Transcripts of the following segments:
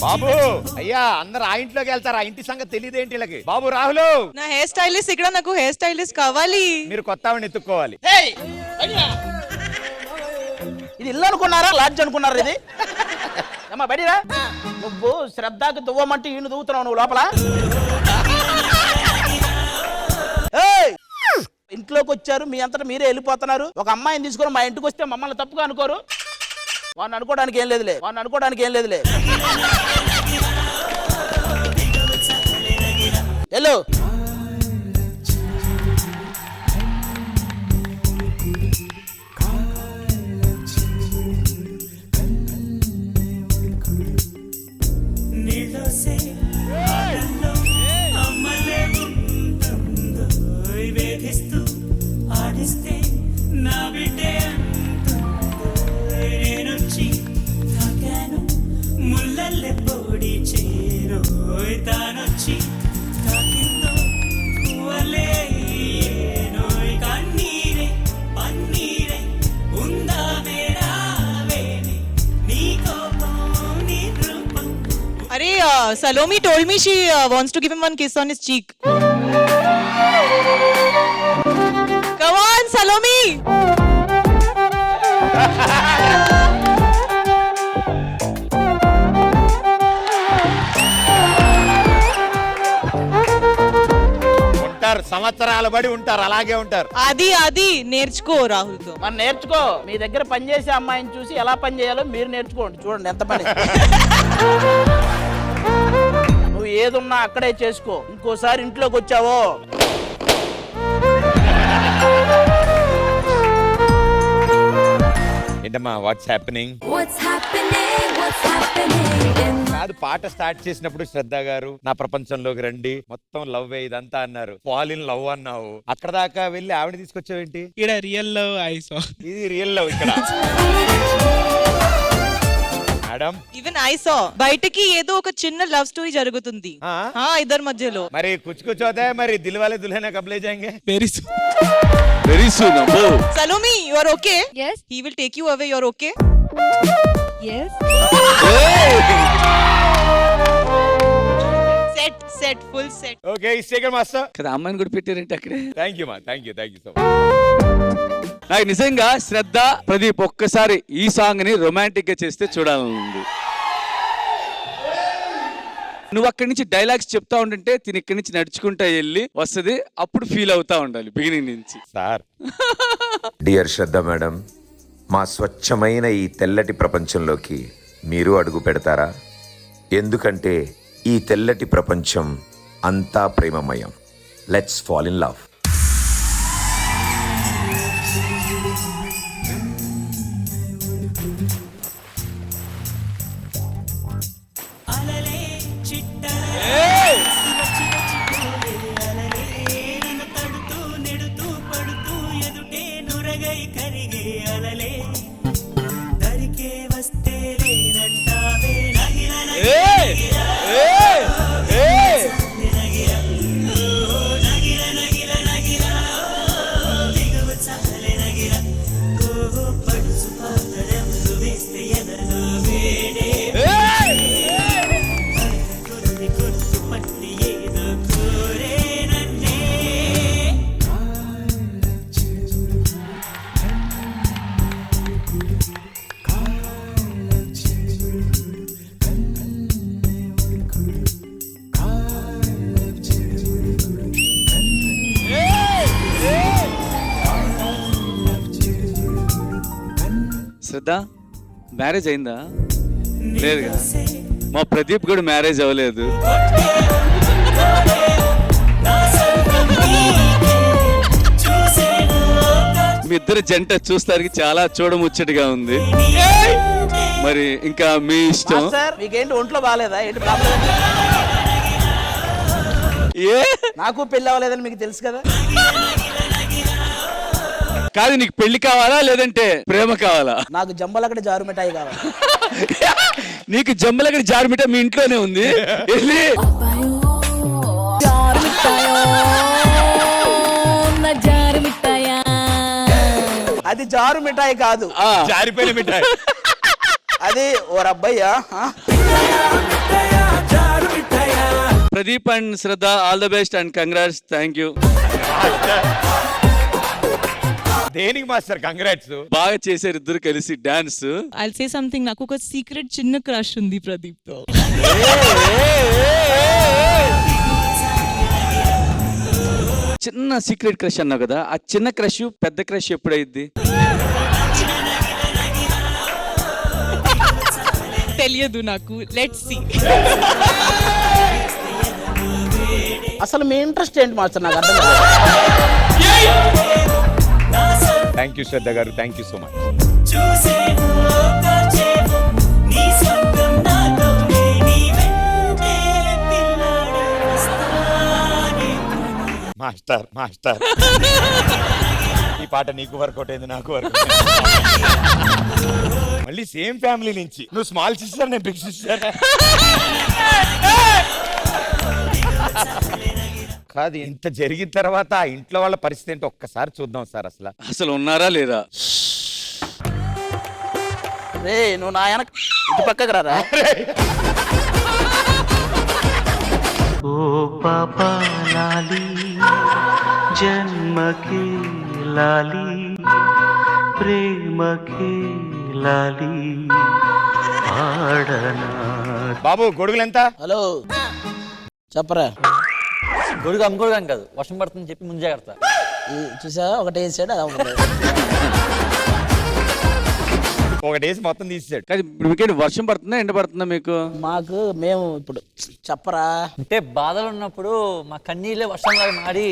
బాబు అయ్యా అందరు ఆ ఇంట్లోకి వెళ్తారు, ఆ ఇంటి సంగతి తెలియదేంటి వీళ్ళకి. బాబు రాహులు, నా హెయిర్ స్టైలిస్ట్ ఇక్కడ, నాకు హెయిర్ స్టైలిస్ట్ కావాలి. మీరు కొత్త ఆవిడని ఎత్తుక్కోవాలి. ఇది ఇల్లు అనుకున్నారా లాడ్జ్ అనుకున్నారా ఇది? అమ్మా బడిరా, నువ్వు శ్రద్ధకి దువ్వమంటే ఈయన దువ్వుతున్నావు నువ్వు లోపల. ఇంట్లోకి వచ్చారు, మీ అంతటా మీరే వెళ్ళిపోతున్నారు. ఒక అమ్మాయిని తీసుకొని మా ఇంటికి వస్తే మమ్మల్ని తప్పుగా అనుకోరు. వాడిని అనుకోవడానికి ఏం లేదులే. Hello Salome told me she wants to give him one kiss on his cheek. Come on, Salome! ఉంటారు, సంవత్సరాల బడి ఉంటారు, అలాగే ఉంటారు. అది నేర్చుకో రాహుల్తో. మనం నేర్చుకో. మీ దగ్గర పనిచేసే అమ్మాయిని చూసి ఎలా పని చేయాలో మీరు నేర్చుకోండి. చూడండి ఎంత పని. నువ్వు ఏదున్నా అక్కడే చేసుకో. ఇంకోసారి ఇంట్లోకి వచ్చావో ఏంటమ్మా వాట్స్ హ్యాపెనింగ్? కాదు, పాట స్టార్ట్ చేసినప్పుడు శ్రద్ధ గారు నా ప్రపంచంలోకి రండి, మొత్తం లవ్ ఇదంతా అన్నారు. ఫాల్ ఇన్ లవ్ అన్నావు, అక్కడ దాకా వెళ్ళి ఆవిడ తీసుకొచ్చావేంటి? ఇక్కడ రియల్ లవ్ ఐ సా. ఇది రియల్ లవ్ ఇక్కడ. మేడం ఈవెన్ ఐ సా బయటకి ఏదో ఒక చిన్న లవ్ స్టోరీ జరుగుతుంది ఇద్దరి మధ్యలో. మరి కుచ్ కుచ్ హోతా హై, మరి దిల్ వాలే దుల్హనియా కబ్ లే Jayenge? Very soon. Salome, you are okay? Yes. He will take you away. You are okay? Yes. Set, full set. Okay, second master. కదా అమ్మాయిని కూడా పెట్టారంటే అక్కడే. థాంక్యూ మా, థాంక్యూ సో మచ్. నాకు నిజంగా శ్రద్ధ ప్రదీప్ ఒక్కసారి ఈ సాంగ్ ని రొమాంటిక్ గా చేస్తే చూడాలనుంది. నువ్వు అక్కడి నుంచి డైలాగ్స్ చెప్తా ఉంటుంటే తిని ఇక్కడి నుంచి నడుచుకుంటా వెళ్ళి వస్తుంది, అప్పుడు ఫీల్ అవుతా ఉండాలి బిగినింగ్ నుంచి. సార్ డియర్ శ్రద్ధ మేడం, మా స్వచ్ఛమైన ఈ తెల్లటి ప్రపంచంలోకి మీరు అడుగు పెడతారా? ఎందుకంటే ఈ తెల్లటి ప్రపంచం అంతా ప్రేమమయం. Let's fall in love. Shraddha marriage అయిందా? లేదుగా. మా ప్రదీప్ కూడా మ్యారేజ్ అవ్వలేదు. మీ ఇద్దరు జంట చూస్తానికి చాలా చూడముచ్చటిగా ఉంది. మరి ఇంకా మీ ఇష్టం. సార్ మీకేంటి ఒంట్లో బాగాలేదా? ఏంటి ప్రాబ్లం? నాకు పెళ్లి అవ్వలేదని మీకు తెలుసు కదా. కాదు, నీకు పెళ్లి కావాలా లేదంటే ప్రేమ కావాలా? నాకు జంబలక్కడ జారు మిఠాయి కావాలి. నీకు జంబలక్కడ జారు మిఠాయి మీ ఇంట్లోనే ఉంది. అది జారు మిఠాయి కాదు, జారిపోయిన మిఠాయి. అది ఓ రబ్బయ్యా. Pradeep and Shraddha all the best and congrats. Thank you. దేనికి మాస్టర్ కంగ్రాట్స్? బాగా చేశారు ఇద్దరు కలిసి డాన్స్. ఐల్ సే సంథింగ్, నాకు ఒక సీక్రెట్ చిన్న క్రష్ ఉంది ప్రదీప్ తో. చిన్న సీక్రెట్ క్రష్ అన్నావు కదా, ఆ చిన్న క్రష్ పెద్ద క్రష్ ఎప్పుడైద్ది? తెలియదు నాకు, లెట్స్ సీ. అసలు మీ ఇంట్రెస్ట్ ఏంటి మాస్టర్, నాకు అర్థం కాదు. థ్యాంక్ యూ శ్రద్ధ గారు, thank you so much. Master master ఈ పాట నీకు వర్కౌట్ అయింది, నాకు వర్కౌట్. మళ్ళీ సేమ్ ఫ్యామిలీ నుంచి, నువ్వు స్మాల్ సిస్టర్, నేను బిగ్ సిస్టర్. కాదు, ఇంత జరిగిన తర్వాత ఆ ఇంట్లో వాళ్ళ పరిస్థితి ఏంటో ఒక్కసారి చూద్దాం సార్. అసలు ఉన్నారా లేరా? రే నువ్వు నా వెనక ఇటు పక్కకు రారా. ఓ పాపా లాలి జన్మకి లాలి ప్రేమకి లాలి ఆడనా. బాబు గొడుగులు ఎంత? హలో చెప్పరా. గొడుగు అమ్ముకోవడానికి కాదు, వర్షం పడుతుందని చెప్పి ముందు జాగ్రత్త. చూసా ఒకటి వేసాడు, అది ఒకటి. ఒకటేసి మొత్తం తీసాడు. కానీ ఇప్పుడు మీకేంటి వర్షం పడుతుందా ఎండ పడుతుందా మీకు? మాకు మేము ఇప్పుడు చెప్పరా. అంటే బాధలు ఉన్నప్పుడు మా కన్నీళ్ళే వర్షంలాగా మారి.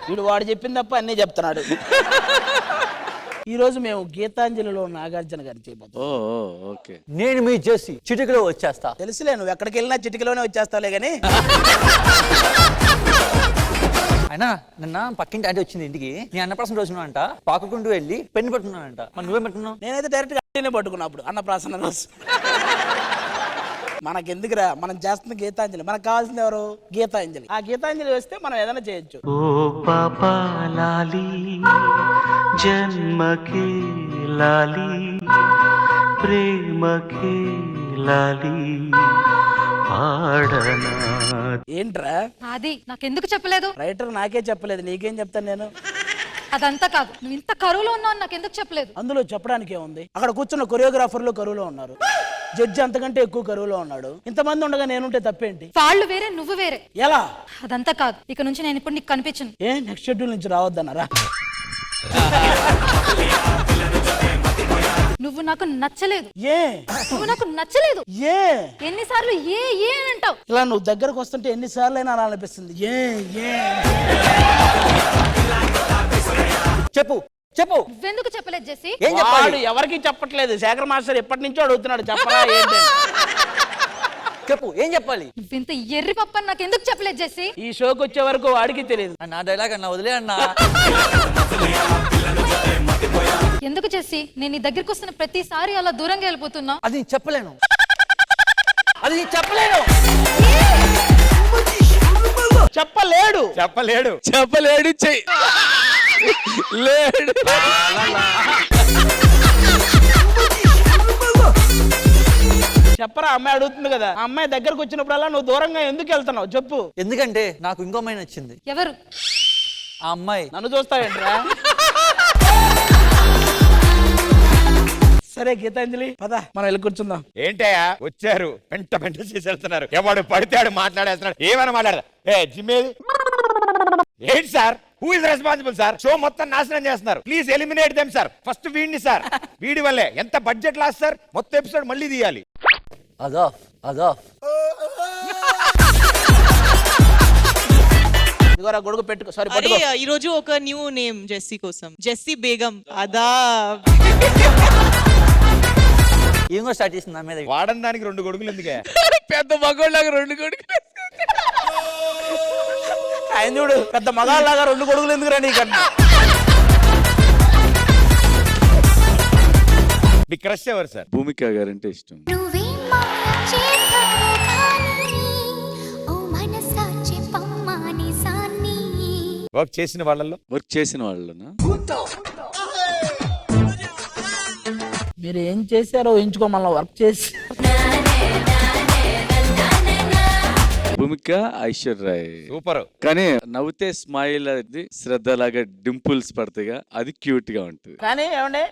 వీడు వాడు చెప్పింది తప్ప అన్నీ చెప్తున్నాడు. ఈ రోజు మేము గీతాంజలిలో నాగార్జున గారిని చేయబోతున్నాం. ఓకే. నేను మీ చేసి చిటికలో వచ్చేస్తా. తెలుసులే, నువ్వు ఎక్కడికి వెళ్ళినా చిటికలోనే వచ్చేస్తావులే కానీ. అయినా నిన్న పక్కింటి అంటే వచ్చింది ఇంటికి, నీ అన్నప్రాసన రోజున అంట పాకుకుంటూ వెళ్ళి పెన్ను పట్టుకున్నానంట. మరి నువ్వేం పెట్టుకున్నావు? నేనైతే డైరెక్ట్ గా పట్టుకున్నప్పుడు అన్నప్రాసన రోజు. మనకెందుకురా, మనం చేస్తున్న గీతాంజలి, మనకు కావాల్సింది ఎవరు? గీతాంజలి. ఆ గీతాంజలి వస్తే మనం ఏదైనా చేయొచ్చు. ఓ పాపా లాలి జన్మకి లాలి ప్రేమకి లాలి ఆడనా. ఏంట్రా అది నాకెందుకు చెప్పలేదు? రైటర్ నాకే చెప్పలేదు, నీకేం చెప్తాను నేను? అదంతా కాదు, నువ్వు ఇంత కరువులో ఉన్నావు నాకు ఎందుకు చెప్పలేదు? అందులో చెప్పడానికి ఏముంది, అక్కడ కూర్చున్న కొరియోగ్రాఫర్లు కరువులో ఉన్నారు, జడ్జి అంతకంటే ఎక్కువ కరువులో ఉన్నాడు. ఇంతమంది ఉండగా నేనుంటే తప్పేంటి? వాళ్ళు వేరే నువ్వు వేరే. ఎలా? అదంతా కాదు, ఇక నుంచి నేను ఇప్పుడు నీకు కనిపించను. ఏ నెక్స్ట్ షెడ్యూల్ నుంచి రావద్దన్నారా? నువ్వు నాకు నచ్చలేదు. ఏ నువ్వు నాకు నచ్చలేదు. ఏ ఎన్నిసార్లు ఏ ఏ అని అంటావు? ఇలా నువ్వు దగ్గరకు వస్తుంటే ఎన్నిసార్లు అయినా అనిపిస్తుంది. ఏ ఏ చెప్పు చెప్పు. నువ్వెందుకు చెప్పలేదు జెస్సీ? ఏం చెప్పాలి? వాడు ఎవరికి చెప్పట్లేదు. శేఖర్ మాస్టర్ ఎప్పటి నుంచో అడుగుతున్నాడు, చెప్పరా ఏంటి? చెప్పు, ఏం చెప్పాలి? నువ్వు ఇంత ఎర్రి పప్పు అని నాకు ఎందుకు చెప్పలేదు జెస్సీ? ఈ షోకి వచ్చే వరకు వాడికి తెలియదు. నా డైలాగ్ అన్నా వదిలే అన్నా. ఎందుకు జెస్సీ నేను నీ దగ్గరికి వస్తున్న ప్రతిసారి అలా దూరంగా వెళ్ళిపోతున్నా? అది నేను చెప్పలేను, అది నేను చెప్పలేను. చెప్పలేడు చెప్పలేడు చెప్పలేడు చెయ్యి లేడు. చెప్పరా, అమ్మాయి అడుగుతుంది కదా. ఆ అమ్మాయి దగ్గరకు వచ్చినప్పుడల్లా నువ్వు దూరంగా ఎందుకు వెళ్తున్నావు చెప్పు. ఎందుకంటే నాకు ఇంకో అమ్మాయి నచ్చింది. ఎవరు ఆ అమ్మాయి? నన్ను చూస్తావేంట్రా? సరే గీతాంజలి పద, మనం వెళ్ళి కూర్చుందాం. ఏంటయ్యా వచ్చారు, పెంట పెంట చేసి వెళ్తున్నారు. ఎవడు పడితే ఆడు మాట్లాడేస్తున్నాడు. ఏమైనా మాట్లాడదా? ఏ జిమ్మేది ఏంటి sir? Who is responsible sir? Show మొత్తం నాశనం చేస్తున్నారు. Please eliminate them sir. First వీడిని సార్, వీడి వల్లే ఎంత బడ్జెట్ లాస్ సార్. మొత్తం ఎపిసోడ్ మళ్ళీ తీయాలి. అదాఫ్ అదాఫ్. ఇదిగోరా గొడుగు పెట్టుకో. సారీ అరే పట్టుకో. ఈ రోజు ఒక న్యూ నేమ్ జెస్సీ కోసం, జెస్సీ బేగం. అదా ఏం కూడా స్టార్ట్ చేసింది నా మీద. వాడని దానికి 2 గొడుగులు ఎందుకే? పెద్ద మగోళ్ళగా 2 గొడుగులు. ఆయన చూడు, పెద్ద మగాళ్ళలాగా 2 గొడుగులు ఎందుకు రండి కన్నా. మీ క్రష్ ఎవరు సార్? భూమిక గారంటే ఇష్టం. వర్క్ చేసిన వాళ్ళల్లో? వర్క్ చేసిన వాళ్ళనా? మీరు ఏం చేశారో ఎంచుకోమల్లా వర్క్ చేసి. భూమిక ఐశ్వర్య సూపర్. కానీ నవ్వుతే స్మైల్ అది శ్రద్ధ లాగా డింపుల్స్ పడతాయిగా అది క్యూట్ గా ఉంటుంది. కానీ ఏమండి